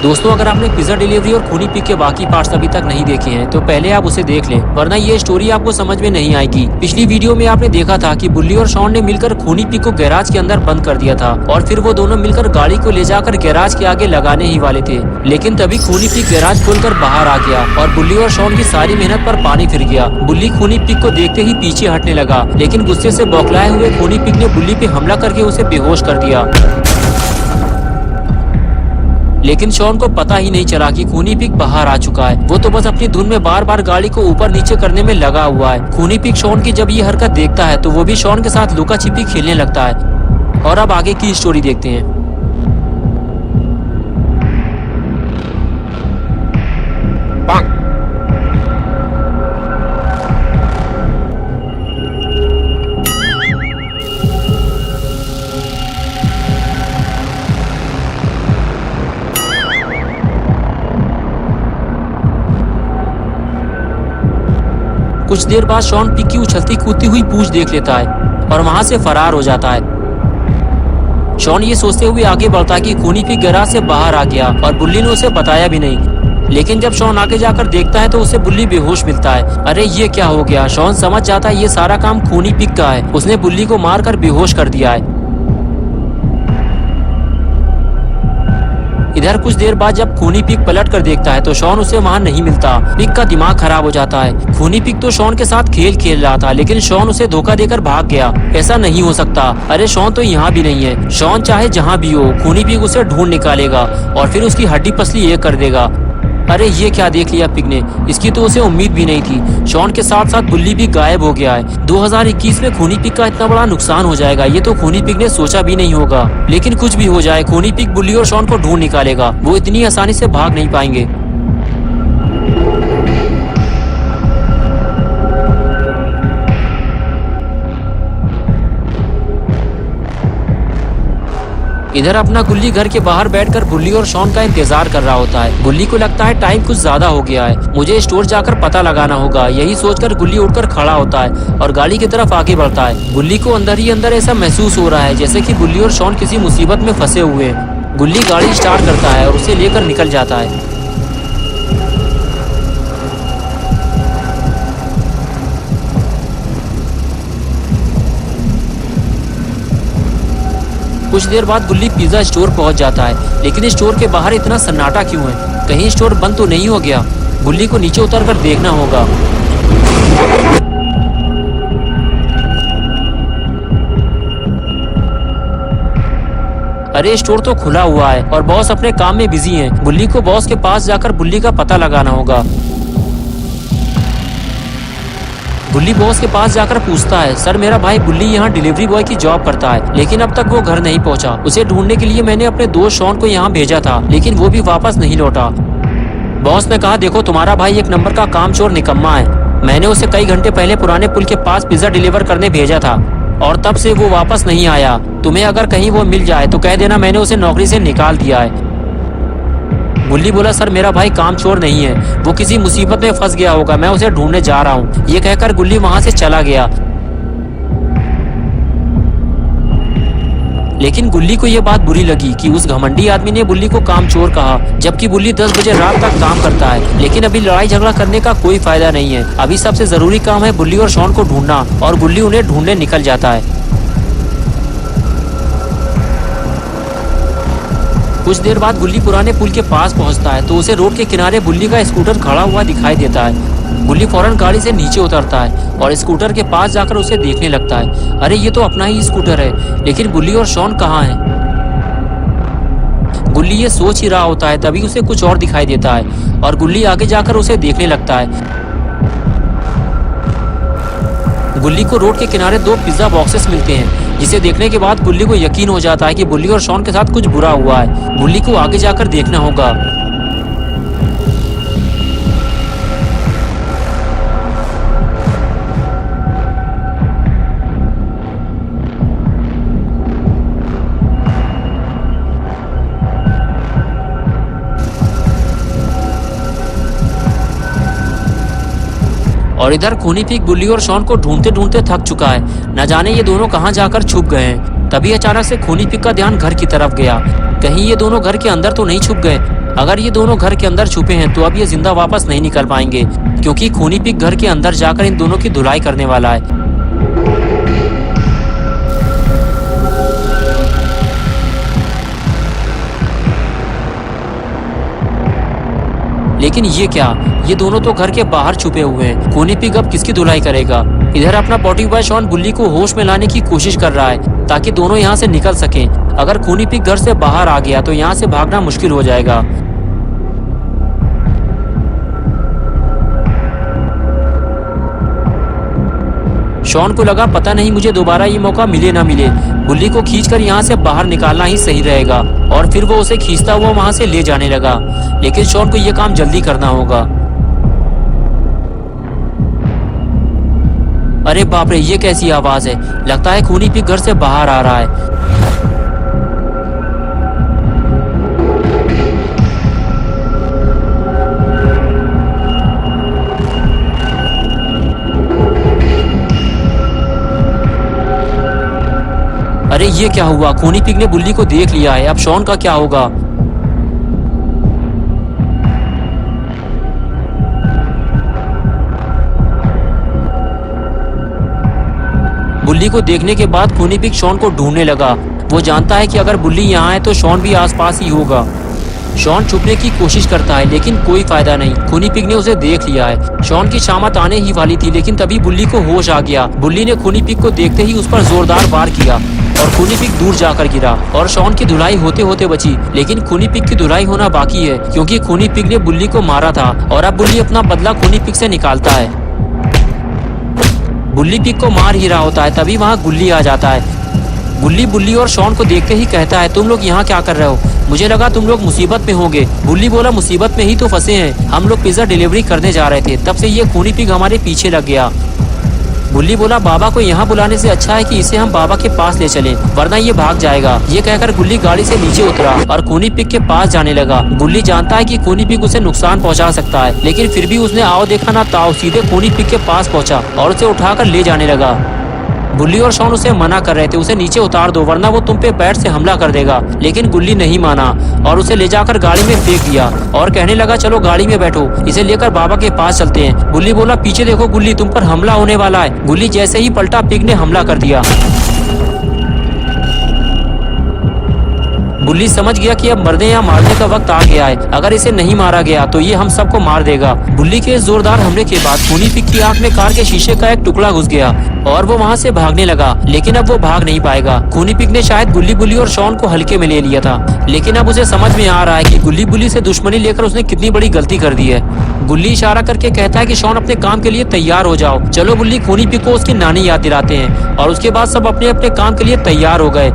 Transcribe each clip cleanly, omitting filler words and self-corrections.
दोस्तों, अगर आपने पिज्जा डिलीवरी और खूनी पिग के बाकी पार्ट्स अभी तक नहीं देखे हैं तो पहले आप उसे देख लें, वरना ये स्टोरी आपको समझ में नहीं आएगी। पिछली वीडियो में आपने देखा था कि बुल्ली और शॉन ने मिलकर खूनी पिग को गैराज के अंदर बंद कर दिया था और फिर वो दोनों मिलकर गाड़ी को ले जाकर गैराज के आगे लगाने ही वाले थे, लेकिन तभी खूनी पिग गैराज खोलकर बाहर आ गया और बुल्ली और शॉन की सारी मेहनत पर पानी फिर गया। बुल्ली खूनी पिग को देखते ही पीछे हटने लगा, लेकिन गुस्से से बौखलाए हुए खूनी पिग ने बुल्ली पे हमला करके उसे बेहोश कर दिया। लेकिन शॉन को पता ही नहीं चला कि खूनी पिग बाहर आ चुका है। वो तो बस अपनी धुन में बार बार गाड़ी को ऊपर नीचे करने में लगा हुआ है। खूनी पिग शॉन की जब ये हरकत देखता है तो वो भी शॉन के साथ लुका छिपी खेलने लगता है। और अब आगे की स्टोरी देखते हैं। कुछ देर बाद शॉन पिग की उछलती कूदती हुई पूंछ देख लेता है और वहां से फरार हो जाता है। शॉन ये सोचते हुए आगे बढ़ता है कि खूनी पिग गैराज से बाहर आ गया और बुल्ली ने उसे बताया भी नहीं। लेकिन जब शॉन आगे जाकर देखता है तो उसे बुल्ली बेहोश मिलता है। अरे ये क्या हो गया? शॉन समझ जाता है ये सारा काम खूनी पिग का है, उसने बुल्ली को मारकर बेहोश कर दिया है। इधर कुछ देर बाद जब खूनी पिग पलट कर देखता है तो शॉन उसे वहाँ नहीं मिलता। पिग का दिमाग खराब हो जाता है। खूनी पिग तो शॉन के साथ खेल खेल रहा था, लेकिन शॉन उसे धोखा देकर भाग गया। ऐसा नहीं हो सकता। अरे शॉन तो यहाँ भी नहीं है। शॉन चाहे जहाँ भी हो, खूनी पिग उसे ढूंढ निकालेगा और फिर उसकी हड्डी पसली एक कर देगा। अरे ये क्या देख लिया पिग ने? इसकी तो उसे उम्मीद भी नहीं थी। शॉन के साथ साथ बुल्ली भी गायब हो गया है। 2021 में खूनी पिग का इतना बड़ा नुकसान हो जाएगा ये तो खूनी पिग ने सोचा भी नहीं होगा। लेकिन कुछ भी हो जाए, खूनी पिग बुल्ली और शॉन को ढूंढ निकालेगा। वो इतनी आसानी से भाग नहीं पाएंगे। इधर अपना गुल्ली घर के बाहर बैठकर बुल्ली और शॉन का इंतजार कर रहा होता है। गुल्ली को लगता है टाइम कुछ ज्यादा हो गया है, मुझे स्टोर जाकर पता लगाना होगा। यही सोचकर गुल्ली उठकर खड़ा होता है और गाड़ी की तरफ आगे बढ़ता है। गुल्ली को अंदर ही अंदर ऐसा महसूस हो रहा है जैसे कि बुल्ली और शॉन किसी मुसीबत में फंसे हुए हैं। गुल्ली गाड़ी स्टार्ट करता है और उसे लेकर निकल जाता है। कुछ देर बाद गुल्ली पिज्जा स्टोर पहुंच जाता है, लेकिन स्टोर के बाहर इतना सन्नाटा क्यों है? कहीं स्टोर बंद तो नहीं हो गया? गुल्ली को नीचे उतरकर देखना होगा। अरे स्टोर तो खुला हुआ है और बॉस अपने काम में बिजी हैं। गुल्ली को बॉस के पास जाकर बुल्ली का पता लगाना होगा। बुल्ली बॉस के पास जाकर पूछता है, सर मेरा भाई बुल्ली यहाँ डिलीवरी बॉय की जॉब करता है, लेकिन अब तक वो घर नहीं पहुँचा। उसे ढूंढने के लिए मैंने अपने दोस्त शॉन को यहाँ भेजा था, लेकिन वो भी वापस नहीं लौटा। बॉस ने कहा, देखो तुम्हारा भाई एक नंबर का कामचोर निकम्मा है। मैंने उसे कई घंटे पहले पुराने पुल के पास पिज्जा डिलीवर करने भेजा था और तब से वो वापस नहीं आया। तुम्हें अगर कहीं वो मिल जाए तो कह देना मैंने उसे नौकरी से निकाल दिया है। बुल्ली बोला, सर मेरा भाई कामचोर नहीं है, वो किसी मुसीबत में फंस गया होगा, मैं उसे ढूंढने जा रहा हूँ। ये कहकर गुल्ली वहां से चला गया। लेकिन गुल्ली को यह बात बुरी लगी कि उस घमंडी आदमी ने बुल्ली को कामचोर कहा, जबकि बुल्ली 10 बजे रात तक काम करता है। लेकिन अभी लड़ाई झगड़ा करने का कोई फायदा नहीं है। अभी सबसे जरूरी काम है बुल्ली और शॉन को ढूंढना, और गुल्ली उन्हें ढूंढने निकल जाता है। कुछ देर बाद गुल्ली पुराने पुल के पास पहुंचता है तो उसे रोड के किनारे बुल्ली का स्कूटर खड़ा हुआ दिखाई देता है। गुल्ली फौरन गाड़ी से नीचे उतरता है और स्कूटर के पास जाकर उसे देखने लगता है। अरे ये तो अपना ही स्कूटर है, लेकिन बुल्ली और शॉन कहाँ हैं? गुल्ली ये सोच ही रहा होता है, तभी उसे कुछ और दिखाई देता है और गुल्ली आगे जाकर उसे देखने लगता है। गुल्ली को रोड के किनारे 2 पिज्जा बॉक्सेस मिलते हैं, जिसे देखने के बाद गुल्ली को यकीन हो जाता है कि बुल्ली और शॉन के साथ कुछ बुरा हुआ है। गुल्ली को आगे जाकर देखना होगा। और इधर खूनी पिग बुल्ली और शॉन को ढूंढते ढूंढते थक चुका है। न जाने ये दोनों कहाँ जाकर छुप गए हैं। तभी अचानक से खूनी पिग का ध्यान घर की तरफ गया। कहीं ये दोनों घर के अंदर तो नहीं छुप गए। अगर ये दोनों घर के अंदर छुपे हैं तो अब ये जिंदा वापस नहीं निकल पाएंगे, क्योंकि खूनी पिग घर के अंदर जाकर इन दोनों की धुलाई करने वाला है। लेकिन ये क्या, ये दोनों तो घर के बाहर छुपे हुए हैं। खूनी पिग अब किसकी धुलाई करेगा? इधर अपना पॉटी बॉय शॉन बुल्ली को होश में लाने की कोशिश कर रहा है ताकि दोनों यहाँ से निकल सकें। अगर खूनी पिग घर से बाहर आ गया तो यहाँ से भागना मुश्किल हो जाएगा। शॉन को लगा पता नहीं मुझे दोबारा ये मौका मिले ना मिले, बुल्ली को खींचकर यहाँ से बाहर निकालना ही सही रहेगा। और फिर वो उसे खींचता हुआ वहां से ले जाने लगा। लेकिन शॉन को ये काम जल्दी करना होगा। अरे बाप रे, ये कैसी आवाज है? लगता है खूनी पिग घर से बाहर आ रहा है। अरे ये क्या हुआ? खूनी पिग ने बुल्ली को देख लिया है। अब शॉन का क्या होगा? बुल्ली को देखने के बाद खूनी पिग शॉन को ढूंढने लगा। वो जानता है कि अगर बुल्ली यहाँ है तो शॉन भी आसपास ही होगा। शॉन छुपने की कोशिश करता है लेकिन कोई फायदा नहीं। खूनी पिग ने उसे देख लिया है। शॉन की शामत आने ही वाली थी, लेकिन तभी बुल्ली को होश आ गया। बुल्ली ने खूनी पिग को देखते ही उस पर जोरदार वार किया और खूनी पिग दूर जाकर गिरा और शॉन की धुलाई होते होते बची। लेकिन खूनी पिग की धुलाई होना बाकी है, क्योंकि खूनी पिग ने बुल्ली को मारा था और अब बुल्ली अपना बदला खूनी पिग से निकालता है। बुल्ली पिग को मार ही रहा होता है, तभी वहाँ गुल्ली आ जाता है। गुल्ली बुल्ली और शॉन को देखते ही कहता है, तुम लोग यहाँ क्या कर रहे हो? मुझे लगा तुम लोग मुसीबत में होंगे। बुल्ली बोला, मुसीबत में ही तो फंसे हैं। हम लोग पिज्जा डिलीवरी करने जा रहे थे, तब से ये खूनी पिग हमारे पीछे लग गया। बुल्ली बोला, बाबा को यहाँ बुलाने से अच्छा है कि इसे हम बाबा के पास ले चलें, वरना ये भाग जाएगा। ये कहकर गुल्ली गाड़ी से नीचे उतरा और खूनी पिग के पास जाने लगा। गुल्ली जानता है कि खूनी पिग उसे नुकसान पहुँचा सकता है, लेकिन फिर भी उसने आओ देखा ना ताओ, सीधे खूनी पिग के पास पहुँचा और उसे उठाकर ले जाने लगा। बुल्ली और शॉन उसे मना कर रहे थे, उसे नीचे उतार दो वरना वो तुम पे बैट से हमला कर देगा। लेकिन गुल्ली नहीं माना और उसे ले जाकर गाड़ी में फेंक दिया और कहने लगा, चलो गाड़ी में बैठो, इसे लेकर बाबा के पास चलते हैं। बुल्ली बोला, पीछे देखो गुल्ली, तुम पर हमला होने वाला है। गुल्ली जैसे ही पलटा, पिग ने हमला कर दिया। बुल्ली समझ गया कि अब मरने या मारने का वक्त आ गया है। अगर इसे नहीं मारा गया तो ये हम सबको मार देगा। बुल्ली के इस जोरदार हमले के बाद खूनी पिग की आंख में कार के शीशे का एक टुकड़ा घुस गया और वो वहाँ से भागने लगा, लेकिन अब वो भाग नहीं पाएगा। खूनी पिग ने शायद गुल्ली बुल्ली और शॉन को हल्के में ले लिया था, लेकिन अब उसे समझ में आ रहा है कि गुल्ली बुल्ली से दुश्मनी लेकर उसने कितनी बड़ी गलती कर दी है। गुल्ली इशारा करके कहता है कि शॉन अपने काम के लिए तैयार हो जाओ। चलो बुल्ली खूनी पिग को उसकी नानी याद दिलाते हैं और उसके बाद सब अपने अपने काम के लिए तैयार हो गए।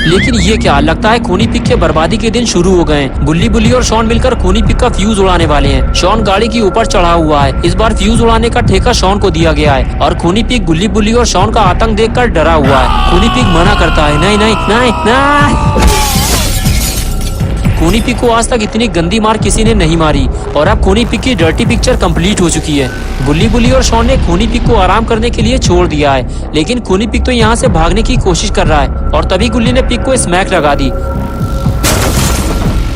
लेकिन ये क्या, लगता है खूनी पिग के बर्बादी के दिन शुरू हो गए। गुल्ली बुल्ली और शॉन मिलकर खूनी पिग का फ्यूज उड़ाने वाले हैं। शॉन गाड़ी के ऊपर चढ़ा हुआ है। इस बार फ्यूज उड़ाने का ठेका शॉन को दिया गया है और खूनी पिग गुल्ली बुल्ली और शॉन का आतंक देखकर डरा हुआ है। खूनी पिग मना करता है, नहीं नहीं नहीं नहीं। खूनी पिग को आज तक इतनी गंदी मार किसी ने नहीं मारी और अब खूनी पिग की डर्टी पिक्चर कंप्लीट हो चुकी है। गुल्ली बुल्ली और शॉन ने खूनी पिग को आराम करने के लिए छोड़ दिया है, लेकिन खूनी पिग तो यहाँ से भागने की कोशिश कर रहा है और तभी गुल्ली ने पिग को स्मैक लगा दी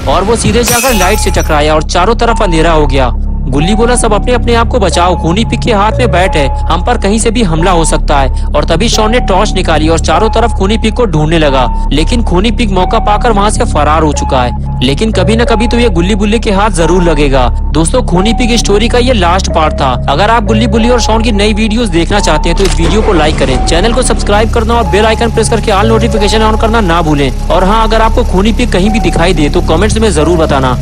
और वो सीधे जाकर लाइट से टकराया और चारों तरफ अंधेरा हो गया। गुल्ली बोला, सब अपने अपने आप को बचाओ, खूनी पिग के हाथ में बैट है, हम पर कहीं से भी हमला हो सकता है। और तभी शॉन ने टॉर्च निकाली और चारों तरफ खूनी पिग को ढूंढने लगा, लेकिन खूनी पिग मौका पाकर वहाँ से फरार हो चुका है। लेकिन कभी न कभी तो ये गुल्ली बुल्ली के हाथ जरूर लगेगा। दोस्तों, खूनी पिग स्टोरी का ये लास्ट पार्ट था। अगर आप गुल्ली बुल्ली और शॉन की नई वीडियोस देखना चाहते हैं तो इस वीडियो को लाइक करें, चैनल को सब्सक्राइब करना और बेल आइकन प्रेस करके ऑल नोटिफिकेशन ऑन करना ना भूलें। और हाँ, अगर आपको खूनी पिग कहीं भी दिखाई दे तो कमेंट्स में जरूर बताना।